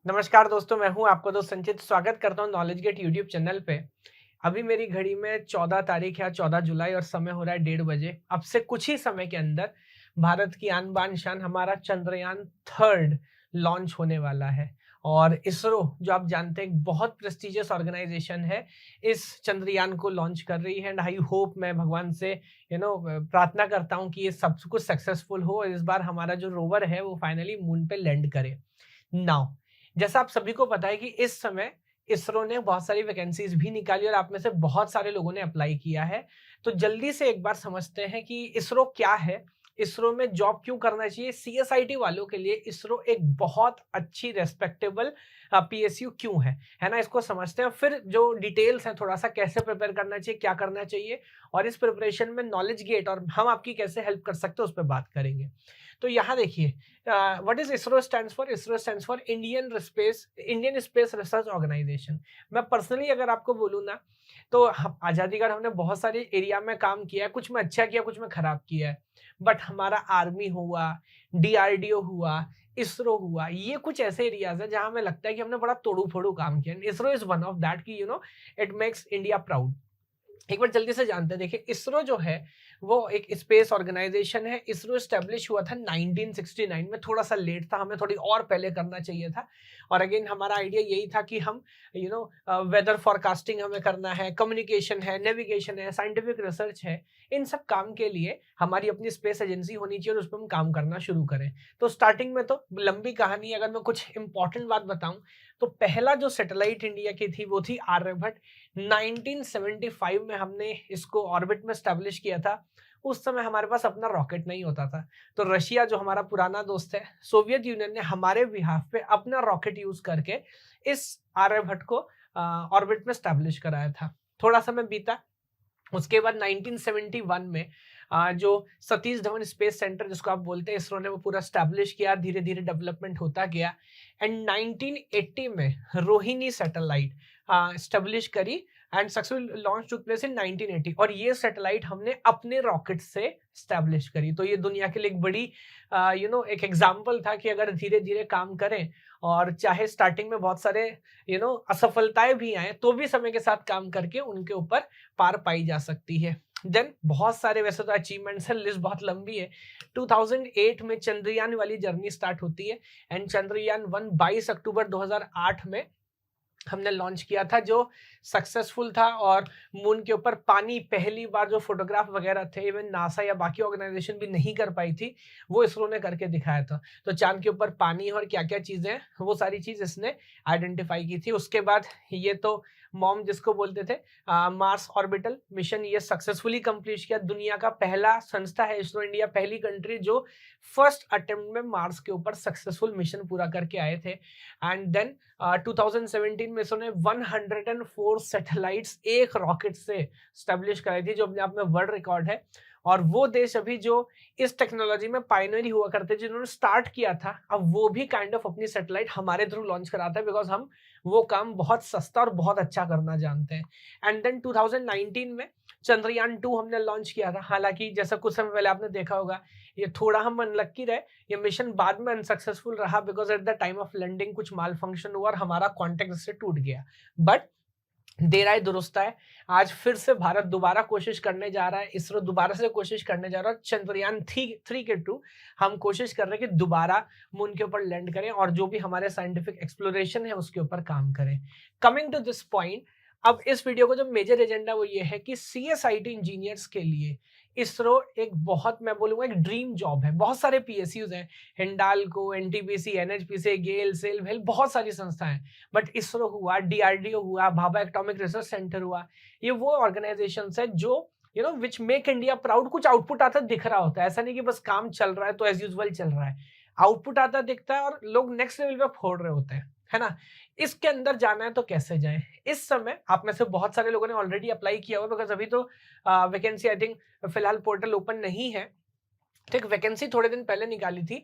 नमस्कार दोस्तों, मैं हूं आपका दोस्त संचित। स्वागत करता हूं नॉलेज गेट यूट्यूब चैनल पे। अभी मेरी घड़ी में 14 तारीख है, 14 जुलाई और समय हो रहा है 1:30 बजे। अब से कुछ ही समय के अंदर भारत की आन बान शान हमारा चंद्रयान थर्ड लॉन्च होने वाला है। और इसरो, जो आप जानते हैं, एक बहुत प्रेस्टिजियस ऑर्गेनाइजेशन है, इस चंद्रयान को लॉन्च कर रही है। एंड आई होप, मैं भगवान से प्रार्थना करता हूँ कि ये सब कुछ सक्सेसफुल हो और इस बार हमारा जो रोवर है वो फाइनली मून पे लैंड करे। नाउ, जैसा आप सभी को पता है कि इस समय इसरो ने बहुत सारी वैकेंसीज भी निकाली और आप में से बहुत सारे लोगों ने अप्लाई किया है। तो जल्दी से एक बार समझते हैं कि इसरो क्या है, इसरो में जॉब क्यों करना चाहिए। सीएसआईटी वालों के लिए इसरो एक बहुत अच्छी रेस्पेक्टेबल पीएसयू क्यों है ना। इसको समझते हैं, फिर जो डिटेल्स हैं थोड़ा सा कैसे प्रिपेयर करना चाहिए, क्या करना चाहिए और इस प्रिपरेशन में नॉलेज गेट और हम आपकी कैसे हेल्प कर सकते हैं उस पर बात करेंगे। तो यहाँ देखिए, what is ISRO stands for. ISRO stands for Indian space research organisation. मैं पर्सनली अगर आपको बोलूँ ना, तो आजादी का हमने बहुत सारे एरिया में काम किया है, कुछ में अच्छा किया, कुछ में खराब किया है। बट हमारा आर्मी हुआ, डीआरडीओ हुआ, इसरो हुआ, ये कुछ ऐसे एरियाज है जहां हमें लगता है कि हमने बड़ा तोड़ू फोड़ू काम किया। ISRO is one of that की इट मेक्स इंडिया प्राउड। एक बार जल्दी से जानते हैं। देखिए, इसरो जो है वो एक स्पेस ऑर्गेनाइजेशन है। इसरो स्टैब्लिश हुआ था 1969 में, थोड़ा सा लेट था, हमें थोड़ी और पहले करना चाहिए था। और अगेन हमारा आइडिया यही था कि हम वेदर फॉरकास्टिंग हमें करना है, कम्युनिकेशन है, नेविगेशन है, साइंटिफिक रिसर्च है, इन सब काम के लिए हमारी अपनी स्पेस एजेंसी होनी चाहिए और उस पर हम काम करना शुरू करें। तो स्टार्टिंग में तो लंबी कहानी, अगर मैं कुछ इंपॉर्टेंट बात बताऊं तो पहला जो सैटेलाइट इंडिया की थी वो थी आर्यभट्ट। 1975 में हमने इसको ऑर्बिट में स्टैब्लिश किया था। उस समय हमारे पास अपना रॉकेट नहीं होता था, तो रशिया, जो हमारा पुराना दोस्त है, सोवियत यूनियन ने हमारे बिहाफ पे अपना रॉकेट यूज करके इस आर्यभट्ट को ऑर्बिट में स्टैब्लिश कराया था। थोड़ा समय बीता, उसके बाद 1971 में जो सतीश धवन स्पेस सेंटर जिसको आप बोलते हैं, इसरो ने वो पूरा स्टैब्लिश किया, धीरे धीरे डेवलपमेंट होता गया। एंड 1980 में रोहिणी सैटेलाइट स्टैब्लिश करी and successful launch took place in 1980। और ये सैटेलाइट हमने अपने रॉकेट से स्टैब्लिश करी। तो ये दुनिया के लिए एक बड़ी एक एग्जाम्पल था कि अगर धीरे धीरे काम करें और चाहे स्टार्टिंग में बहुत सारे असफलताएं भी आए, तो भी समय के साथ काम करके उनके ऊपर पार पाई जा सकती है। देन बहुत सारे वैसे तो अचीवमेंट्स है, लिस्ट बहुत लंबी है। 2008 में चंद्रयान वाली जर्नी स्टार्ट होती है एंड चंद्रयान 1 22 अक्टूबर 2008 में हमने लॉन्च किया था, जो सक्सेसफुल था। और मून के ऊपर पानी, पहली बार जो फोटोग्राफ वगैरह थे, इवन नासा या बाकी ऑर्गेनाइजेशन भी नहीं कर पाई थी, वो इसरो ने करके दिखाया था। तो चांद के ऊपर पानी और क्या क्या चीजें हैं, वो सारी चीज इसने आइडेंटिफाई की थी। उसके बाद ये तो मॉम जिसको बोलते थे, मार्स ऑर्बिटल मिशन, ये सक्सेसफुली कंप्लीट किया। दुनिया का पहला संस्था है इसरो इंडिया, पहली कंट्री जो फर्स्ट अटेम्प्ट में मार्स के ऊपर सक्सेसफुल मिशन पूरा करके आए थे। एंड देन 2017 में इसरो ने 104 सैटेलाइट्स एक रॉकेट से स्टैब्लिश कराई थी, जो अपने आप में वर्ल्ड रिकॉर्ड है। और वो देश अभी जो इस टेक्नोलॉजी में पायनियर हुआ करते, जिन्होंने स्टार्ट किया था, अब वो भी काइंड ऑफ अपनी सैटेलाइट हमारे थ्रू लॉन्च कराता है, बिकॉज हम वो काम बहुत सस्ता और बहुत अच्छा करना जानते हैं। एंड देन 2019 में चंद्रयान 2 हमने लॉन्च किया था। हालांकि जैसा कुछ समय पहले आपने देखा होगा, ये थोड़ा हम अनलक्की रहे, ये मिशन बाद में अनसक्सेसफुल रहा, because at the time of landing कुछ माल फंक्शन हुआ और हमारा कॉन्टेक्ट से टूट गया। बट देर आए दुरुस्त आए, आज फिर से भारत दोबारा कोशिश करने जा रहा है, इसरो दोबारा से कोशिश करने जा रहा है। चंद्रयान 3 के थ्रू हम कोशिश कर रहे हैं कि दोबारा मून के ऊपर लैंड करें और जो भी हमारे साइंटिफिक एक्सप्लोरेशन है उसके ऊपर काम करें। कमिंग टू दिस पॉइंट, अब इस वीडियो को जो मेजर एजेंडा वो ये है कि सीएसआईटी इंजीनियर्स के लिए इसरो एक बहुत, मैं बोलूंगा, एक ड्रीम जॉब है। बहुत सारे पीएसयूज हैं, हिंडाल्को, एनटीपीसी, एनएचपीसी, गेल, सेल, वेल, बहुत सारी संस्थाएं। बट इसरो हुआ, डीआरडीओ हुआ, भाभा एटॉमिक रिसर्च सेंटर हुआ, ये वो ऑर्गेनाइजेशन है जो विच मेक इंडिया प्राउड। कुछ आउटपुट आता दिख रहा होता है, ऐसा नहीं कि बस काम चल रहा है तो एज यूजुअल चल रहा है। आउटपुट आता दिखता है और लोग नेक्स्ट लेवल पे फोड़ रहे होते हैं, है ना। इसके अंदर जाना है तो कैसे जाएं। इस समय आप में से बहुत सारे लोगों ने ऑलरेडी अप्लाई किया हुआ, बिकॉज अभी तो वैकेंसी आई थिंक फिलहाल पोर्टल ओपन नहीं है। तो एक वैकेंसी थोड़े दिन पहले निकाली थी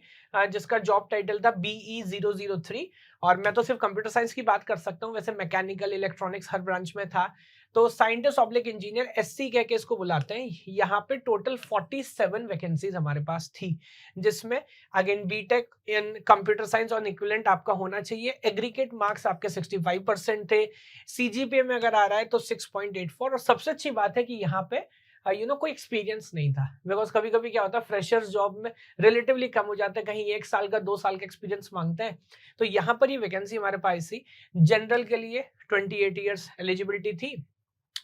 जिसका जॉब टाइटल था BE003, और मैं तो सिर्फ कंप्यूटर साइंस की बात कर सकता हूँ, वैसे मैकेनिकल इलेक्ट्रॉनिक्स हर ब्रांच में था। तो साइंटिस्ट ऑब्लिक इंजीनियर SC कह के इसको बुलाते हैं। यहाँ पे टोटल 47 वैकेंसीज हमारे पास थी, जिसमें again BTech in computer science और इक्विवेलेंट आपका होना चाहिए। एग्रीगेट मार्क्स आपके 65% थे। CGPA में अगर आ रहा है तो 6.84, और सबसे अच्छी बात है कि यहाँ पे कोई एक्सपीरियंस नहीं था, बिकॉज कभी कभी क्या होता है फ्रेशर्स जॉब में रिलेटिवली कम हो जाता है, कहीं 1 साल का 2 साल का एक्सपीरियंस मांगते हैं। तो यहाँ पर ये वैकेंसी हमारे पास थी। जनरल के लिए 28 ईयर्स एलिजिबिलिटी थी।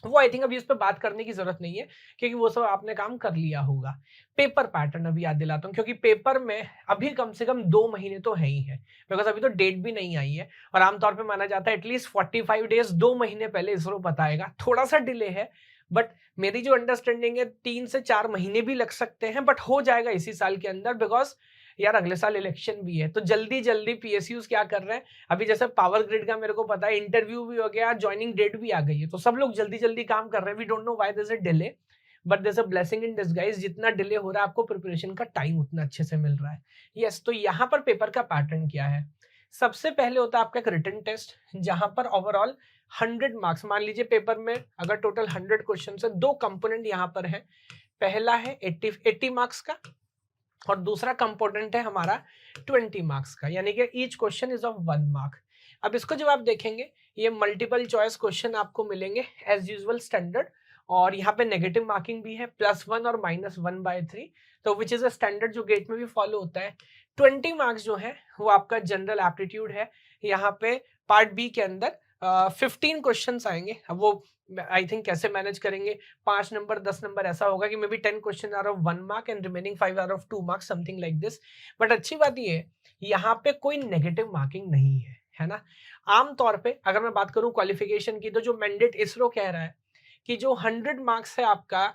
वो आई थिंक अभी इस पर बात करने की जरूरत नहीं है, क्योंकि वो सब आपने काम कर लिया होगा। पेपर पैटर्न अभी याद दिलाता हूँ, क्योंकि पेपर में अभी कम से कम 2 महीने तो है ही है, बिकॉज अभी तो डेट भी नहीं आई है, और आमतौर पे माना जाता है एटलीस्ट 45 डेज 2 महीने पहले इसरो बताएगा। थोड़ा सा डिले है, बट मेरी जो अंडरस्टैंडिंग है 3 से 4 महीने भी लग सकते हैं, बट हो जाएगा इसी साल के अंदर, बिकॉज यार अगले साल इलेक्शन भी है। तो जल्दी जल्दी PSUs क्या कर रहे हैं, अभी जैसे पावर ग्रिड का मेरे को पता है इंटरव्यू भी हो गया, ज्वाइनिंग डेट भी आ गई है, तो सब लोग जल्दी जल्दी काम कर रहे हैं। We don't know why there is a delay, but there is a blessing in disguise. जितना डिले हो रहा है आपको प्रिपरेशन का टाइम उतना अच्छे से मिल रहा है। यस, तो यहाँ पर पेपर का पैटर्न क्या है। सबसे पहले होता है आपका एक रिटन टेस्ट, जहां पर ओवरऑल 100 मार्क्स, मान लीजिए पेपर में अगर टोटल 100 क्वेश्चन है, 2 कंपोनेंट यहाँ पर है। पहला है 80 मार्क्स का, और दूसरा कंपोनेंट है हमारा 20 मार्क्स का, यानी कि each question is of 1 mark. अब इसको जब आप देखेंगे, ये मल्टीपल चॉइस क्वेश्चन आपको मिलेंगे एज यूजुअल स्टैंडर्ड, और यहाँ पे नेगेटिव मार्किंग भी है, +1 और -1/3, तो विच इज अ स्टैंडर्ड जो गेट में भी फॉलो होता है। 20 मार्क्स जो है वो आपका जनरल एप्टीट्यूड है। यहाँ पे पार्ट बी के अंदर 15 क्वेश्चन आएंगे। अब वो आई थिंक कैसे मैनेज करेंगे, 5 नंबर 10 नंबर ऐसा होगा कि may be 10 question are of 1 mark and remaining 5 are of 2 marks, something like this. But अच्छी बात ये है, यहाँ पे कोई नेगेटिव मार्किंग नहीं है ना। आमतौर पे अगर मैं बात करूं क्वालिफिकेशन की, तो जो मैंडेट इसरो कह रहा है कि जो 100 मार्क्स है आपका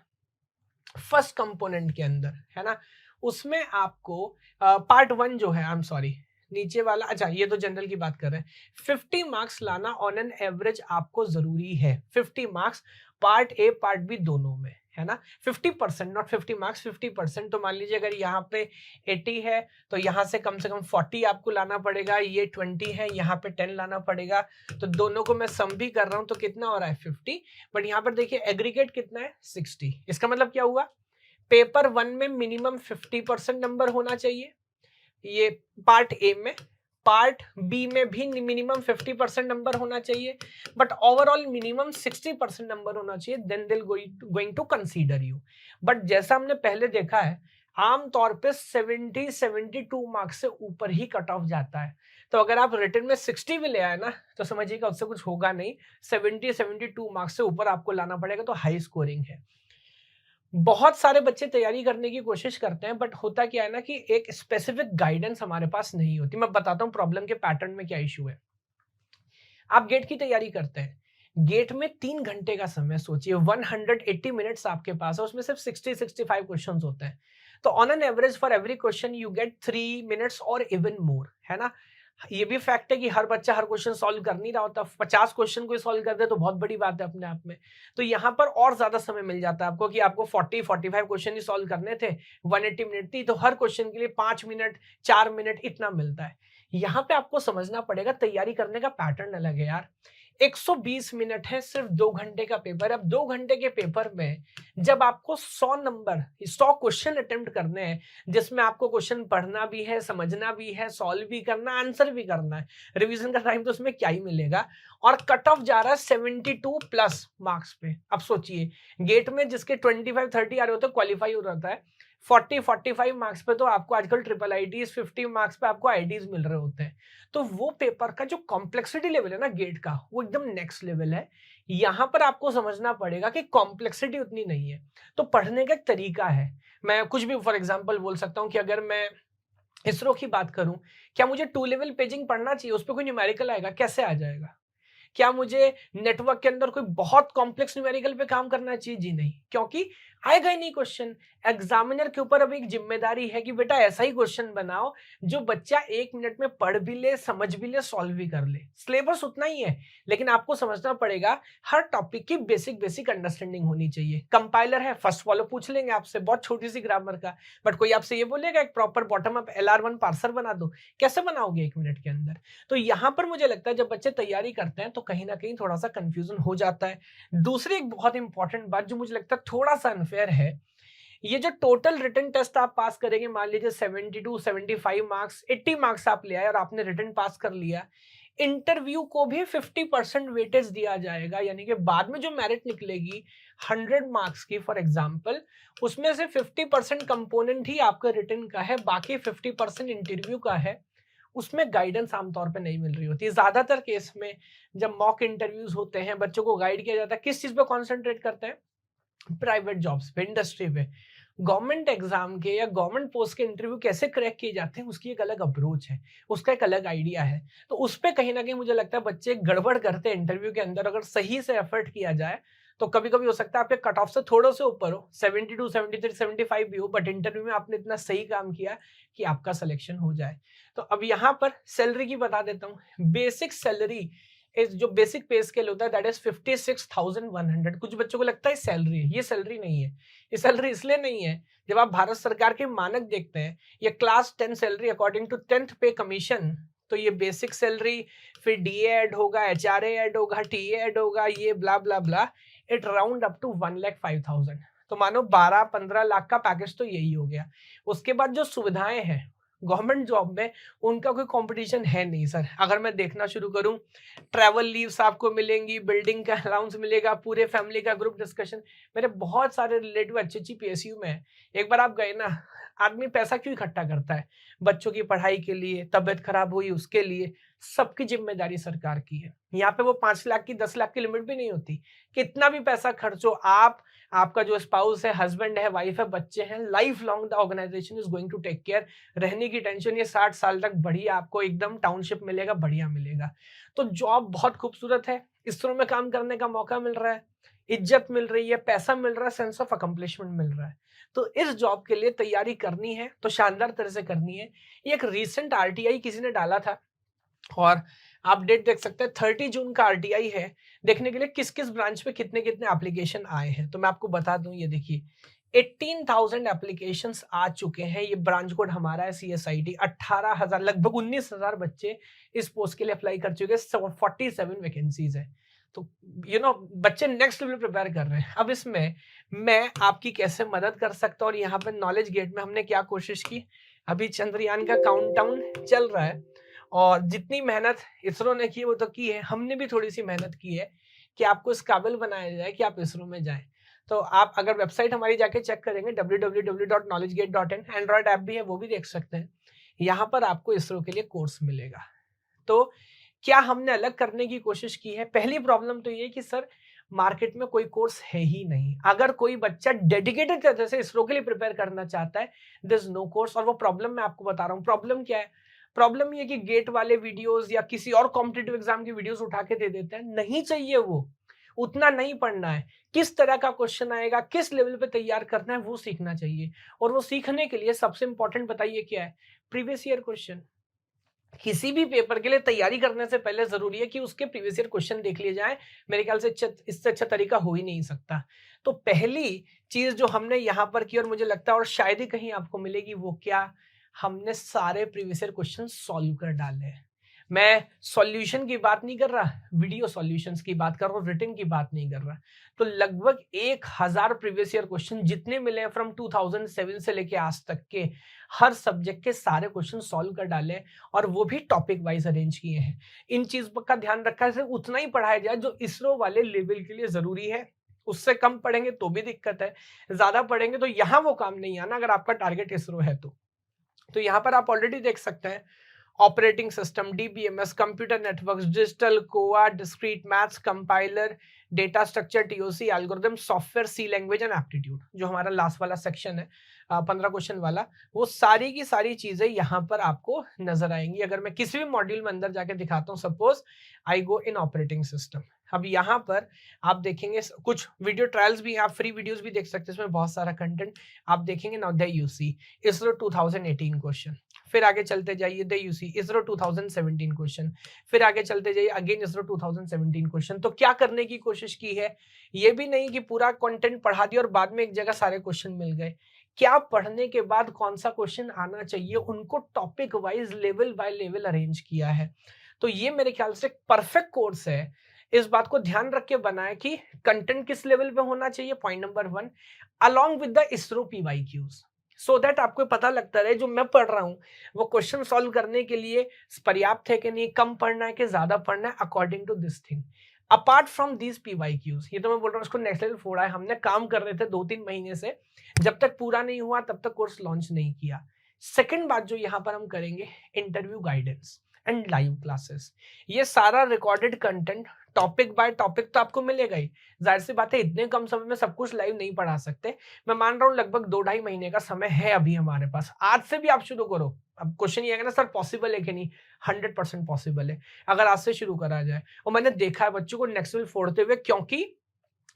फर्स्ट कंपोनेंट के अंदर, है ना, उसमें आपको पार्ट 1 जो है, आई एम सॉरी नीचे वाला, अच्छा ये तो जनरल की बात कर रहे हैं, 50 मार्क्स लाना ऑन एन एवरेज आपको जरूरी है। 50 marks part A part B दोनों में, है ना। 50%, नॉट 50 मार्क्स, 50%। तो मान लीजिए अगर यहाँ पे 80 है, तो यहाँ से कम 40 आपको लाना पड़ेगा। ये 20 है, यहाँ पे 10 लाना पड़ेगा। तो दोनों को मैं सम भी कर रहा हूँ, तो कितना हो रहा है 50, बट यहाँ पर देखिए एग्रीगेट कितना है 60। इसका मतलब क्या हुआ, पेपर 1 में मिनिमम 50% नंबर होना चाहिए, ये पार्ट ए में। पार्ट बी में भी मिनिमम 50% नंबर होना चाहिए, बट ओवरऑल मिनिमम 60% नंबर होना चाहिए, then they going to consider you. But जैसा हमने पहले देखा है, आमतौर पे 72 मार्क्स से ऊपर ही कट ऑफ जाता है। तो अगर आप रिटन में 60 भी ले आए ना, तो समझिएगा उससे कुछ होगा नहीं। 72 मार्क्स से ऊपर आपको लाना पड़ेगा, तो हाई स्कोरिंग है। बहुत सारे बच्चे तैयारी करने की कोशिश करते हैं, बट होता क्या है ना कि एक स्पेसिफिक गाइडेंस हमारे पास नहीं होती। मैं बताता हूं प्रॉब्लम के पैटर्न में क्या इशू है। आप गेट की तैयारी करते हैं, गेट में 3 घंटे का समय, सोचिए 180 मिनट्स आपके पास है, उसमें सिर्फ 65 क्वेश्चंस होते हैं। तो on an average for every question you get 3 minutes और इवन मोर, है ना। ये भी फैक्ट है कि हर बच्चा हर क्वेश्चन सॉल्व कर नहीं रहा होता। 50 क्वेश्चन को सॉल्व कर दे तो बहुत बड़ी बात है अपने आप में। तो यहाँ पर और ज्यादा समय मिल जाता है आपको, कि आपको 45 क्वेश्चन ही सॉल्व करने थे, 180 मिनट थी, तो हर क्वेश्चन के लिए 5 मिनट 4 मिनट इतना मिलता है। यहाँ पे आपको समझना पड़ेगा, तैयारी करने का पैटर्न अलग है यार। 120 मिनट है, सिर्फ 2 घंटे का पेपर। अब 2 घंटे के पेपर में जब आपको 100 क्वेश्चन अटेम्प्ट करने हैं, जिसमें आपको क्वेश्चन पढ़ना भी है, समझना भी है, सॉल्व भी करना, आंसर भी करना है, रिवीजन का टाइम तो उसमें क्या ही मिलेगा। और कट ऑफ जा रहा है 72 प्लस मार्क्स पे। अब सोचिए, गेट में जिसके 25-30 आ रहे होते क्वालिफाई हो रहा है, 40-45 मार्क्स पे तो आपको आजकल ट्रिपल IITs, 50 मार्क्स पे आपको IITs मिल रहे होते हैं। तो वो पेपर का जो कॉम्प्लेक्सिटी लेवल है ना गेट का, वो एकदम नेक्स्ट लेवल है। यहां पर आपको समझना पड़ेगा कि कॉम्प्लेक्सिटी उतनी नहीं है, तो पढ़ने का एक तरीका है। मैं कुछ भी फॉर एग्जांपल बोल सकता हूं कि अगर मैं इसरो की बात करूं, क्या मुझे 2 लेवल पेजिंग पढ़ना चाहिए, उस पर कोई न्यूमेरिकल आएगा, कैसे आ जाएगा। क्या मुझे नेटवर्क के अंदर कोई बहुत कॉम्प्लेक्स न्यूमेरिकल पे काम करना चाहिए, जी नहीं, क्योंकि आएगा ही नहीं क्वेश्चन। एग्जामिनर के ऊपर अब एक जिम्मेदारी है कि बेटा ऐसा ही क्वेश्चन बनाओ जो बच्चा 1 मिनट में पढ़ भी ले, समझ भी ले, सॉल्व भी कर ले। सिलेबस उतना ही है, लेकिन आपको समझना पड़ेगा हर टॉपिक की बेसिक बेसिक अंडरस्टैंडिंग होनी चाहिए। कंपाइलर है, फर्स्ट फॉलो पूछ लेंगे आपसे, बहुत छोटी सी ग्रामर का, बट कोई आपसे ये बोलेगा एक proper bottom up LR1 parser बना दो, कैसे बनाओगे 1 मिनट के अंदर? तो यहां पर मुझे लगता है जब बच्चे तैयारी करते हैं तो कहीं ना कहीं थोड़ा सा कंफ्यूजन हो जाता है। दूसरी एक बहुत इंपॉर्टेंट बात जो मुझे लगता है थोड़ा सा अनफेयर है, ये जो टोटल रिटन टेस्ट आप पास करेंगे, मान लीजिए 72 75 मार्क्स, 80 मार्क्स आप ले आए और आपने रिटन पास कर लिया, इंटरव्यू को भी 50% वेटेज दिया जाएगा। यानी कि बाद में जो मेरिट निकलेगी 100 मार्क्स की फॉर एग्जांपल, उसमें से 50% कंपोनेंट ही आपका रिटन का है, बाकी 50% इंटरव्यू का है। उसमें गाइडेंस आमतौर पे नहीं मिल रही होती है। ज्यादातर केस में जब मॉक इंटरव्यूज होते हैं, बच्चों को गाइड किया जाता है, किस चीज पे कॉन्सेंट्रेट करते हैं? प्राइवेट जॉब्स पे, इंडस्ट्री पे। गवर्नमेंट एग्जाम के या गवर्नमेंट पोस्ट के इंटरव्यू कैसे क्रैक किए जाते हैं, उसकी एक अलग अप्रोच है, उसका एक अलग आइडिया है। तो उस पे कहीं ना कहीं मुझे लगता है बच्चे गड़बड़ करते हैं इंटरव्यू के अंदर। अगर सही से एफर्ट किया जाए तो कभी कभी हो सकता है आपके कट ऑफ से थोड़े से ऊपर हो, 72 73 75 भी हो, बट इंटरव्यू में आपने इतना सही काम किया कि आपका सिलेक्शन हो जाए। तो अब यहाँ पर सैलरी की बता देता हूँ। बेसिक सैलरी इस जो बेसिक पे स्केल होता है दैट इज 56,100। कुछ बच्चों को लगता है सैलरी है, ये सैलरी नहीं है। ये सैलरी इसलिए नहीं है, जब आप भारत सरकार के मानक देखते हैं, ये class 10 salary according to 10th पे कमीशन, तो ये बेसिक सैलरी, फिर DA ऐड होगा, HRA ऐड होगा, TA ऐड होगा, ये ब्ला ब्ला ब्ला, इट राउंड अप टू 1,05,000। तो मानो 12-15 लाख का पैकेज तो यही हो गया। उसके बाद जो सुविधाएं हैं गवर्नमेंट जॉब में, उनका कोई कंपटीशन है नहीं सर। अगर मैं देखना शुरू करूं, ट्रैवल लीव्स आपको मिलेंगी, बिल्डिंग का अलाउंस मिलेगा, पूरे फैमिली का ग्रुप डिस्कशन। मेरे बहुत सारे रिलेटिव अच्छी PSU में है। एक बार आप गए ना, आदमी पैसा क्यों इकट्ठा करता है? बच्चों की पढ़ाई के लिए, तबियत खराब हुई उसके लिए, सबकी जिम्मेदारी सरकार की है। यहाँ पे वो 5 लाख की 10 लाख की लिमिट भी नहीं होती। कितना भी पैसा खर्चो आप, आपका जो स्पाउस है, हस्बैंड है, वाइफ है, बच्चे हैं, life long the organisation is going to take care. रहने की टेंशन ये 60 साल तक बढ़िया आपको एकदम टाउनशिप मिलेगा, बढ़िया मिलेगा। तो जॉब बहुत खूबसूरत है, इसरो में काम करने का मौका मिल रहा है, इज्जत मिल रही है, पैसा मिल रहा है, सेंस ऑफ अकम्पलिशमेंट मिल रहा है। तो इस जॉब के लिए तैयारी करनी है तो शानदार तरह से करनी है। ये एक रीसेंट RTI किसी ने डाला था और आप डेट देख सकते हैं, 30 जून का RTI है, देखने के लिए किस किस ब्रांच पे कितने कितने एप्लीकेशन आए हैं। तो मैं आपको बता दूं, ये देखिए 18,000 एप्लीकेशंस आ चुके हैं। ये ब्रांच कोड हमारा है CSIT। 18,000, लगभग 19,000 बच्चे इस पोस्ट के लिए अप्लाई कर चुके हैं। 47 वैकेंसीज है। तो बच्चे नेक्स्ट लेवल प्रिपेयर कर रहे हैं। अब इसमें मैं आपकी कैसे मदद कर सकता हूँ, और यहाँ पे नॉलेज गेट में हमने क्या कोशिश की, अभी चंद्रयान का काउंटडाउन चल रहा है और जितनी मेहनत इसरो ने की है वो तो की है, हमने भी थोड़ी सी मेहनत की है कि आपको इस काबिल बनाया जाए कि आप इसरो में जाएं। तो आप अगर वेबसाइट हमारी जाके चेक करेंगे www.knowledgegate.in, एंड्रॉइड ऐप भी है, वो भी देख सकते हैं। यहाँ पर आपको इसरो के लिए कोर्स मिलेगा। तो क्या हमने अलग करने की कोशिश की है? पहली प्रॉब्लम तो ये कि सर मार्केट में कोई कोर्स है ही नहीं। अगर कोई बच्चा डेडिकेटेड तरह से इसरो के लिए प्रिपेयर करना चाहता है, देयर इज नो कोर्स। और वो प्रॉब्लम मैं आपको बता रहा हूँ। प्रॉब्लम क्या है? प्रॉब्लम ये कि गेट वाले वीडियोस या किसी और कॉम्पिटिटिव एग्जाम की वीडियोस उठा के दे देते हैं। नहीं चाहिए, वो उतना नहीं पढ़ना है। किस तरह का क्वेश्चन आएगा, किस लेवल पे तैयार करना है, वो सीखना चाहिए। और वो सीखने के लिए सबसे इंपॉर्टेंट बताइए क्या है? Previous year question. किसी भी पेपर के लिए तैयारी करने से पहले जरूरी है कि उसके प्रीवियस ईयर क्वेश्चन देख लिए जाए। मेरे ख्याल से इससे अच्छा तरीका हो ही नहीं सकता। तो पहली चीज जो हमने यहाँ पर की और मुझे लगता है और शायद ही कहीं आपको मिलेगी, वो क्या? हमने सारे प्रीवियस ईयर क्वेश्चन सॉल्व कर डाले हैं। मैं सॉल्यूशन की बात नहीं कर रहा, वीडियो सॉल्यूशंस की बात कर रहा हूँ, रिटन की बात नहीं कर रहा। तो लगभग 1,000 प्रीवियस ईयर क्वेश्चन जितने मिले हैं फ्रॉम 2007 से लेके आज तक के, हर सब्जेक्ट के सारे क्वेश्चन सॉल्व कर डाले और वो भी टॉपिक वाइज अरेंज किए हैं। इन चीज का ध्यान रखा है, उतना ही पढ़ाया जाए जो इसरो वाले लेवल के लिए जरूरी है। उससे कम पढ़ेंगे तो भी दिक्कत है, ज्यादा पढ़ेंगे तो यहाँ वो काम नहीं आना अगर आपका टारगेट इसरो है तो यहाँ पर आप ऑलरेडी देख सकते हैं operating system, DBMS, computer networks, digital, कोआ, discrete maths, compiler, data structure, TOC, algorithm, software, C language and aptitude, जो हमारा लास्ट वाला सेक्शन है। 15 क्वेश्चन वाला, वो सारी की सारी चीजें यहाँ पर आपको नजर आएंगी। अगर मैं किसी भी मॉड्यूल में अंदर जाके दिखाता हूँ, suppose I go in operating system, अब यहाँ पर आप देखेंगे कुछ वीडियो ट्रायल्स भी हैं, आप फ्री वीडियोस भी देख सकते हैं, इसमें बहुत सारा कंटेंट आप देखेंगे। Now they you see ISRO 2018 question, फिर आगे चलते जाइए they you see ISRO 2017 question, फिर आगे चलते जाइए अगेन इसरो 2017 क्वेश्चन। तो क्या करने की कोशिश की है, ये भी नहीं कि पूरा कंटेंट पढ़ा दिया और बाद में एक जगह सारे क्वेश्चन मिल गए। क्या पढ़ने के बाद कौन सा क्वेश्चन आना चाहिए, उनको topic wise level by level arrange किया है। तो ये मेरे ख्याल से परफेक्ट कोर्स है। इस बात को ध्यान रख के बनाए कि कंटेंट किस लेवल पे होना चाहिए, point number 1, along with the ISRO PYQs, so that आपको पता लगता रहे जो मैं पढ़ रहा हूँ वो क्वेश्चन सॉल्व करने के लिए पर्याप्त है कि नहीं, कम पढ़ना है कि ज्यादा पढ़ना है, according to this thing. Apart from these PYQs, ये तो मैं बोल रहा हूँ इसको नेक्स्ट लेवल फोड़ा है, हमने काम कर रहे थे 2-3 महीने से, जब तक पूरा नहीं हुआ तब तक कोर्स लॉन्च नहीं किया। सेकंड बात जो यहाँ पर हम करेंगे, interview guidance and live classes. ये सारा recorded content topic by topic तो आपको मिलेगा ही, जाहिर सी बात है इतने कम समय में सब कुछ लाइव नहीं पढ़ा सकते। मैं मान रहा हूँ लगभग 2-2.5 महीने का समय है अभी हमारे पास, आज से भी आप शुरू करो। अब क्वेश्चन ये है ना सर पॉसिबल है कि नहीं, 100% पॉसिबल है अगर आज से शुरू करा जाए। और मैंने देखा है बच्चों को नेक्स्ट लेवल फोड़ते हुए, क्योंकि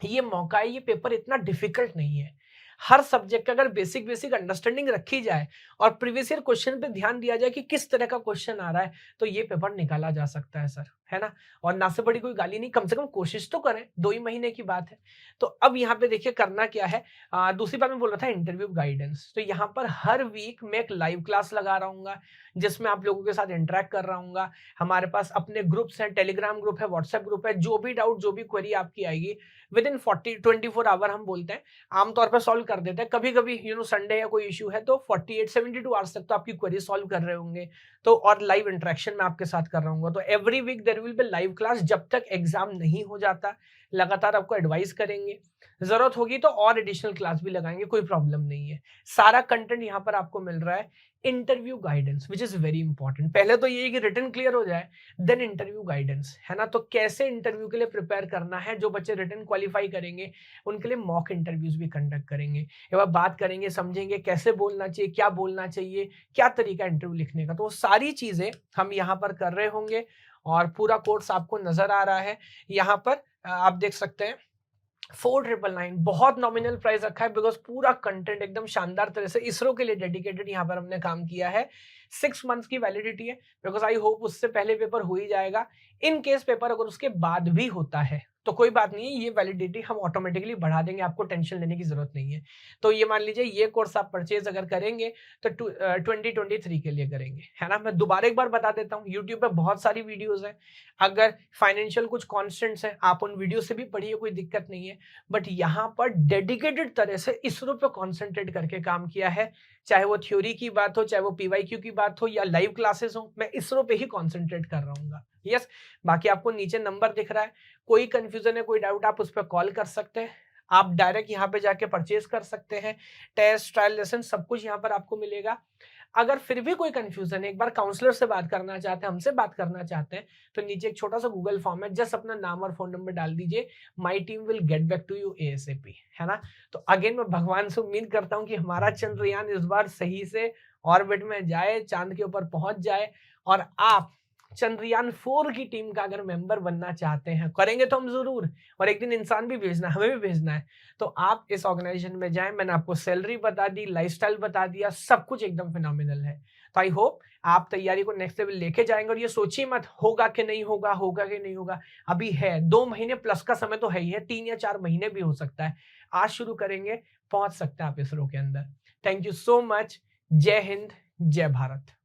ये मौका है, ये पेपर इतना डिफिकल्ट नहीं है। हर सब्जेक्ट का अगर बेसिक बेसिक अंडरस्टैंडिंग रखी जाए और प्रीवियस ईयर क्वेश्चन पे ध्यान दिया जाए कि किस तरह का क्वेश्चन आ रहा है, तो ये पेपर निकाला जा सकता है सर, है ना। और ना से बड़ी कोई गाली नहीं, कम से कम कोशिश तो करें, 2 ही महीने की बात है। तो अब यहाँ पे देखिए करना क्या है। दूसरी बात मैं बोल रहा था इंटरव्यू गाइडेंस, तो यहाँ पर हर वीक मैं एक लाइव क्लास लगा रहा हूँ जिसमें आप लोगों के साथ इंटरेक्ट कर रहा हूँ। हमारे पास अपने ग्रुप्स हैं, टेलीग्राम ग्रुप है, व्हाट्सएप ग्रुप है, जो भी डाउट जो भी क्वेरी आपकी आएगी विद इन 24 आवर हम बोलते हैं, आमतौर पर सॉल्व कर देते हैं। कभी कभी संडे या कोई इश्यू है तो 48-72 आवर्स तक तो आपकी क्वेरी सॉल्व कर रहे होंगे। तो और लाइव इंटरेक्शन में आपके साथ कर रहा हूँ। तो every week there will be live class, जब तक एग्जाम नहीं हो जाता लगातार आपको एडवाइस करेंगे, जरूरत होगी तो और एडिशनल क्लास भी लगाएंगे, कोई प्रॉब्लम नहीं है। सारा कंटेंट यहाँ पर आपको मिल रहा है। Interview guidance which is very important, पहले तो ये कि रिटन क्लियर हो जाए, देन इंटरव्यू गाइडेंस, है ना। तो कैसे इंटरव्यू के लिए प्रिपेयर करना है, जो बच्चे रिटन क्वालिफाई करेंगे उनके लिए मॉक इंटरव्यूज भी कंडक्ट करेंगे, एक बात करेंगे, समझेंगे कैसे बोलना चाहिए, क्या बोलना चाहिए, क्या तरीका इंटरव्यू लिखने का। तो वो सारी चीजें हम यहाँ पर कर रहे होंगे और पूरा कोर्स आपको नजर आ रहा है। यहाँ पर आप देख सकते हैं 4999 बहुत नॉमिनल प्राइस रखा है, बिकॉज पूरा कंटेंट एकदम शानदार तरह से इसरो के लिए डेडिकेटेड यहाँ पर हमने काम किया है। 6 मंथ्स की वैलिडिटी है, बिकॉज आई होप उससे पहले पेपर हो ही जाएगा। इन केस पेपर अगर उसके बाद भी होता है तो कोई बात नहीं है, ये वैलिडिटी हम ऑटोमेटिकली बढ़ा देंगे, आपको टेंशन लेने की जरूरत नहीं है। तो ये मान लीजिए ये कोर्स आप परचेज अगर करेंगे तो 2023 के लिए करेंगे, है ना। मैं दोबारा एक बार बता देता हूँ, यूट्यूब पे बहुत सारी वीडियोज हैं, अगर फाइनेंशियल कुछ कॉन्स्टेंट्स हैं आप उन वीडियो से भी पढ़िए, कोई दिक्कत नहीं है। बट यहाँ पर डेडिकेटेड तरह से इसरो पे कॉन्सेंट्रेट करके काम किया है, चाहे वो थ्योरी की बात हो, चाहे वो पीवाईक्यू की बात हो या लाइव क्लासेस हो, मैं इसरो पे ही कॉन्सेंट्रेट कर रहा हूँ। यस, बाकी आपको नीचे नंबर दिख रहा है, कोई कंफ्यूजन है, कोई डाउट, आप उस पर कॉल कर सकते हैं, आप डायरेक्ट यहाँ पे जाके परचेज कर सकते हैं। टेस्ट ट्रायल लेसन सब कुछ यहाँ पर आपको मिलेगा। अगर फिर भी कोई कंफ्यूजन है, एक बार काउंसलर से बात करना चाहते हैं, हमसे बात करना चाहते हैं, तो नीचे एक छोटा सा गूगल फॉर्म है, जस्ट अपना नाम और फोन नंबर डाल दीजिए, my team will get back to you ASAP, है ना। तो अगेन मैं भगवान से उम्मीद करता हूँ कि हमारा चंद्रयान इस बार सही से ऑर्बिट में जाए, चांद के ऊपर पहुंच जाए, और आप चंद्रयान 4 की टीम का अगर मेंबर बनना चाहते हैं, करेंगे तो हम जरूर, और एक दिन इंसान भी भेजना है, हमें भी भेजना है, तो आप इस ऑर्गेनाइजेशन में जाएं। मैंने आपको सैलरी बता दी, लाइफस्टाइल बता दिया, सब कुछ एकदम फिनोमिनल है। तो आई होप आप तैयारी को नेक्स्ट लेवल लेके जाएंगे। और ये सोचिए मत होगा कि नहीं होगा, होगा कि नहीं होगा, अभी है 2 महीने प्लस का समय तो है ही है, 3 या 4 महीने भी हो सकता है। आज शुरू करेंगे, पहुंच सकते हैं आप इसरो के अंदर। Thank you so much. जय हिंद, जय भारत।